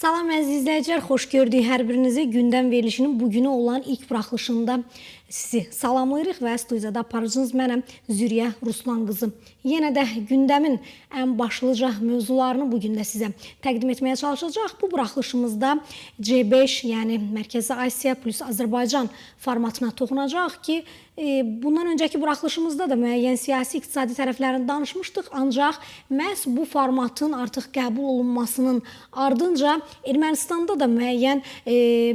Salam əziz izləyicilər, xoş gördük hər birinizi. Gündəm verilişinin bugünə olan ilk buraxılışında sizi salamlayırıq və studiyada aparıcınız mənəm Züriyə Ruslan qızı. Yenə də gündəmin ən başlıca mövzularını bugün də sizə təqdim etməyə çalışacaq. Bu buraxılışımızda C5, yəni Mərkəzi Asiya plus Azərbaycan formatına toxunacaq ki, bundan öncəki buraxılışımızda da müəyyən siyasi iqtisadi tərəflərini danışmışdıq. Ancaq məhz bu formatın artıq qəbul olunmasının ardınca Ermənistanda da müəyyən,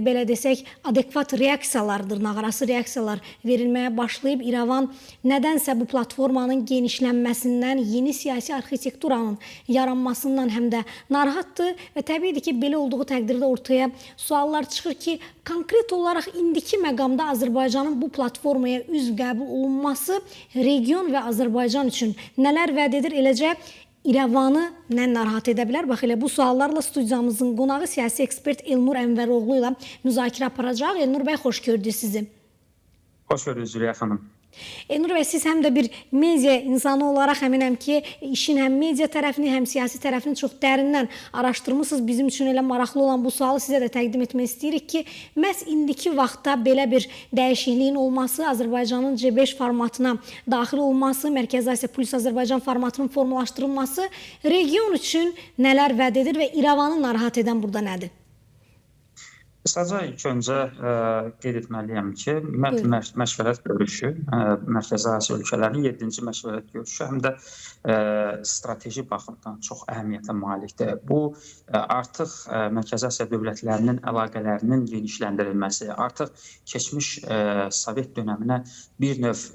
belə desək, adekvat reaksiyalar, dırnaqarası reaksiyalar verilməyə başlayıb. İrəvan nədənsə bu platformanın genişlənməsindən, yeni siyasi arxitekturanın yaranmasından həm də narahatdır və təbiidir ki, belə olduğu təqdirdə ortaya suallar çıxır ki, konkret olaraq indiki məqamda Azərbaycanın bu platformaya üzv qəbul olunması region və Azərbaycan üçün nələr vəd edir, eləcə İrəvanı nə narahat edə bilər? Bax, elə bu suallarla studiyamızın qonağı siyasi ekspert Elnur Ənvəroğlu ilə müzakirə aparacaq. Elnur bəy, xoş gördük sizi. Xoş gördük Züriyə xanım. Elnur bəy, siz həm də bir media insanı olaraq əminəm ki, işin həm media tərəfini, həm siyasi tərəfini çox dərindən araşdırmışsınız. Bizim üçün elə maraqlı olan bu sualı sizə də təqdim etmək istəyirik ki, məhz indiki vaxtda belə bir dəyişikliyin olması, Azərbaycanın C5 formatına daxil olması, Mərkəzi Asiya plus Azərbaycan formatının formalaşdırılması region üçün nələr vəd edir və İrəvanı narahat edən burada nədir? Qısaca ilk öncə qeyd etməliyəm ki, məşvərət görüşü, Mərkəzi Asiya ölkələrinin 7-ci məşvərət görüşü həm də strateji baxımdan çox əhəmiyyətə malikdir. Bu, artıq Mərkəzi Asiya dövlətlərinin əlaqələrinin genişləndirilməsi, artıq keçmiş Sovet dönəminə bir növ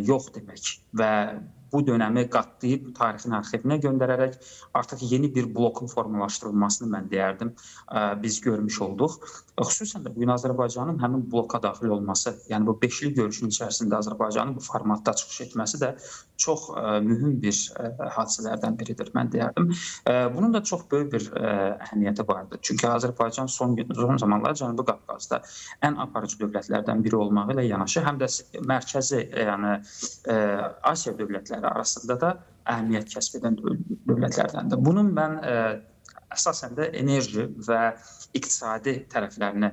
yox demək və bu dönəmi qatlayıb tarixin arxivinə göndərərək artıq yeni bir blokun formalaşdırılmasını mən deyərdim, biz görmüş olduq. Xüsusən də bugün Azərbaycanın həmin bloka daxil olması, yəni bu beşli görüşün içərisində Azərbaycanın bu formatda çıxış etməsi də çox mühüm bir hadisələrdən biridir, mən deyərdim. Bunun da çox böyük bir əhəmiyyəti vardır. Çünki Azərbaycan son zamanlar Cənubi Qafqazda ən aparıcı dövlətlərdən biri olmağı ilə yanaşı, həm də mərkəzi, yəni Asiya dövlətləri arasında da əhəmiyyət kəsb edən dövlətlərdəndir. Bunun mən əsasən də enerji və iqtisadi tərəflərini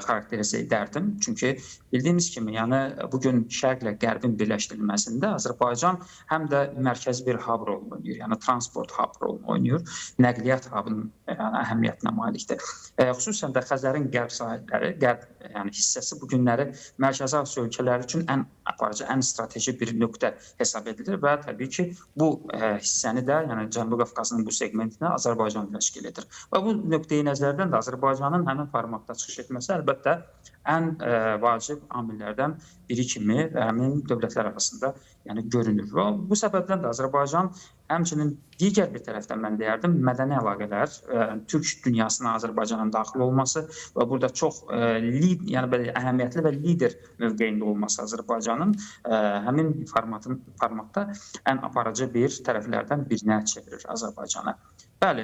xarakterizə edərdim. Çünki bildiyimiz kimi, yəni bugün şərqlə qərbin birləşdirilməsində Azərbaycan həm də mərkəzi bir hub rolunu oynayır, yəni transport hub rolunu oynayır, nəqliyyat hubunun əhəmiyyətinə malikdir. Xüsusən də Xəzərin qərb sahilləri, qərb hissəsi bu günləri Mərkəzi Asiya ölkələri üçün ən aparıcı, ən strateji bir nöqtə hesab edilir və təbii ki, bu hissəni də, yəni Cənubi Qafqazın bu segmentini Azərbaycan təşkil edir. Və bu nöqteyi nəzərdən də Azərbaycanın həmin formatda çıxış etməsi əlbəttə ən vacib amillərdən biri kimi həmin dövlətlər arasında görünür. Və bu səbəbdən də Azərbaycan həmçinin digər bir tərəfdən mən deyərdim, mədəni əlaqələr, Türk dünyasına Azərbaycanın daxil olması və burada çox əhəmiyyətli və lider mövqeyində olması Azərbaycanın həmin formatda ən aparıcı bir tərəflərdən birinə çevirir Azərbaycanı. Bəli,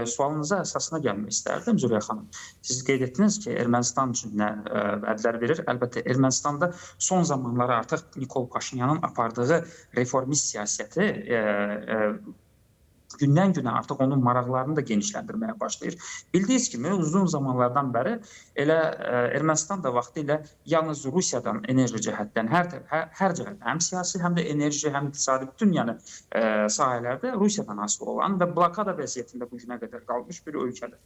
sualınıza əsasına gəlmək istərdim Züriyə xanım. Siz qeyd etdiniz ki, Ermənistan üçün nə vədlər verir? Əlbəttə, Ermənistanda son zamanlarda artıq Nikol Paşinyanın apardığı reformist siyasəti gündən-günə artıq onun maraqlarını da genişləndirməyə başlayır. Bildiyiniz kimi, uzun zamanlardan bəri elə Ermənistan da vaxtı ilə yalnız Rusiyadan enerji cəhətdən, hər cəhətdən, həm siyasi, həm də enerji, həm iqtisadi, bütün sahələrdə Rusiyadan asılı olan və blokada vəziyyətində bu günə qədər qalmış bir ölkədir.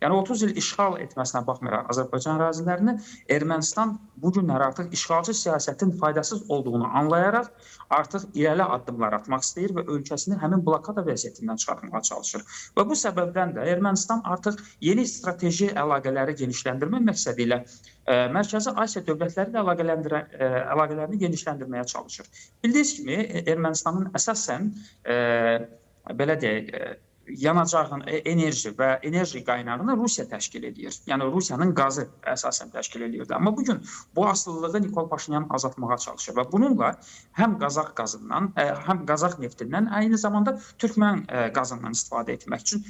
Yəni 30 il işğal etməsinə baxmayaraq Azərbaycan ərazilərini, Ermənistan bu günlər artıq işğalçı siyasətin faydasız olduğunu anlayaraq artıq irəli addımlar atmaq istəyir və ölkəsini həmin blokada vəziyyətindən çıxartmağa çalışır. Və bu səbəbdən də Ermənistan artıq yeni strateji əlaqələri genişləndirmə məqsədi ilə Mərkəzi Asiya dövlətləri ilə əlaqələrini genişləndirməyə çalışır. Bildiyiniz kimi, Ermənistanın əsasən, belə deyək, yanacağın enerji və enerji qaynağını Rusiya təşkil edir. Yəni Rusiyanın qazı əsasən təşkil edirdi. Amma bugün bu asılılığı Nikol Paşinyan azaltmağa çalışır və bununla həm Qazax qazından, həm Qazax neftindən, eyni zamanda Türkmen qazından istifadə etmək üçün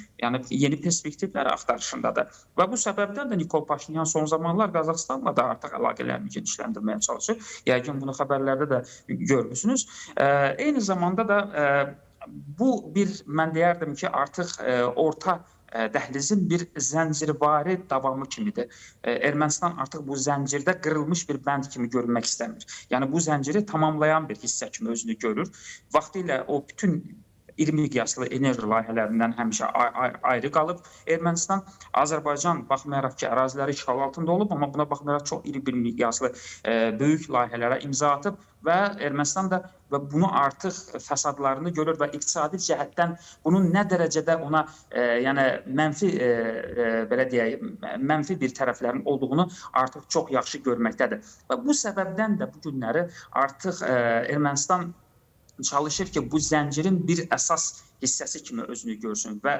yeni perspektivləri axtarışındadır. Və bu səbəbdən də Nikol Paşinyan son zamanlar Qazaxstanla da artıq əlaqələrini genişləndirməyə çalışır. Yəqin bunu xəbərlərdə də görmüsünüz. Eyni zamanda da bu bir, mən deyərdim ki, artıq orta dəhlizin bir zəncirvari davamı kimidir. Ermənistan artıq bu zəncirdə qırılmış bir bənd kimi görünmək istəmir. Yəni bu zənciri tamamlayan bir hissə kimi özünü görür. Vaxtilə o bütün iri miqyaslı enerji layihələrindən həmişə ayrı qalıb. Ermənistan, Azərbaycan baxmayaraq ki, əraziləri işğal altında olub, amma buna baxmayaraq çox iri bir miqyaslı böyük layihələrə imza atıb və Ermənistan da və bunu artıq fəsadlarını görür və iqtisadi cəhətdən bunun nə dərəcədə ona yəni belə deyək, mənfi bir tərəflərin olduğunu artıq çox yaxşı görməkdədir. Və bu səbəbdən də bu günləri artıq Ermənistan çalışır ki, bu zəncirin bir əsas hissəsi kimi özünü görsün və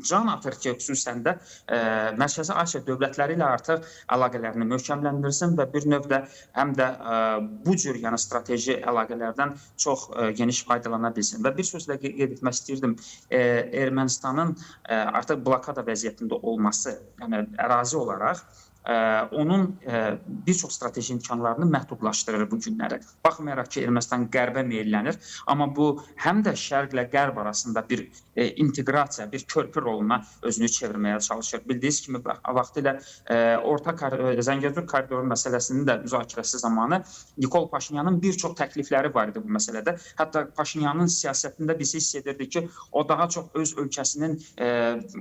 can atır ki, xüsusən də Mərkəzi Asiya dövlətləri ilə artıq əlaqələrini möhkəmləndirsin və bir növdə həm də bu cür yəni strateji əlaqələrdən çox geniş faydalana bilsin. Və bir sözlə qeyd etmək istəyirdim, Ermənistanın artıq blokada vəziyyətində olması, yəni ərazi olaraq onun bir çox strateji imkanlarını məhdudlaşdırır bu günləri. Baxmayaraq ki, Ermənistan qərbə meyllənir, amma bu həm də şərqlə qərb arasında bir inteqrasiya, bir körpü roluna özünü çevirməyə çalışır. Bildiyiniz kimi, vaxtilə Zəngəzur koridoru məsələsinin də müzakirəsi zamanı Nikol Paşinyanın bir çox təklifləri var idi bu məsələdə. Hətta Paşinyanın siyasətində biz hiss edirdik ki, o daha çox öz ölkəsinin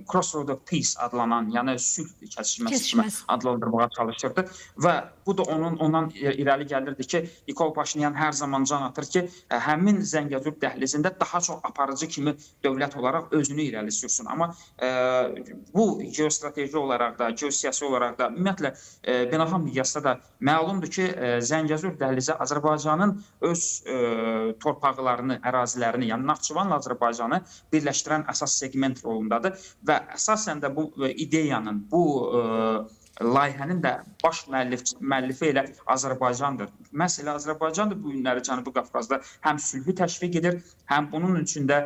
Crossroad of Peace adlanan, yəni sülh kəsişməsi kimi adlandırmağa çalışırdı və bu da ondan irəli gəlirdi ki, Nikol Paşinyan hər zaman can atır ki, həmin Zəngəzur dəhlizində daha çox aparıcı kimi dövlət olaraq özünü irəli sürsün. Amma bu geostrateji olaraq da, geosiyasi olaraq da, ümumiyyətlə beynəlxalq miqyasda da məlumdur ki, Zəngəzur dəhlizi Azərbaycanın öz torpaqlarını, ərazilərini, yəni Naxçıvanla Azərbaycanı birləşdirən əsas segment rolundadır və əsasən də bu ideyanın, bu layihənin də baş müəllifi elə Azərbaycandır. Məhz elə Azərbaycandır bu günləri Cənubi Qafqazda həm sülhü təşviq edir, həm bunun üçün də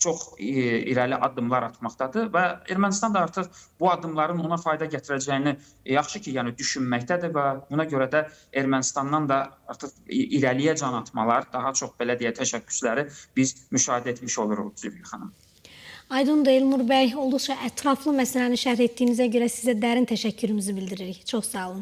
çox irəli addımlar atmaqdadır və Ermənistan da artıq bu addımların ona fayda gətirəcəyini yaxşı ki, yəni düşünməkdədir və buna görə də Ermənistandan da artıq irəliyə can atmalar, daha çox belə deyək təşəbbüsləri biz müşahidə etmiş oluruq Zülfiyyə xanım. Aydındır Elnur bəy, olduqca ətraflı məsələni şərh etdiyinizə görə sizə dərin təşəkkürümüzü bildiririk. Çox sağ olun.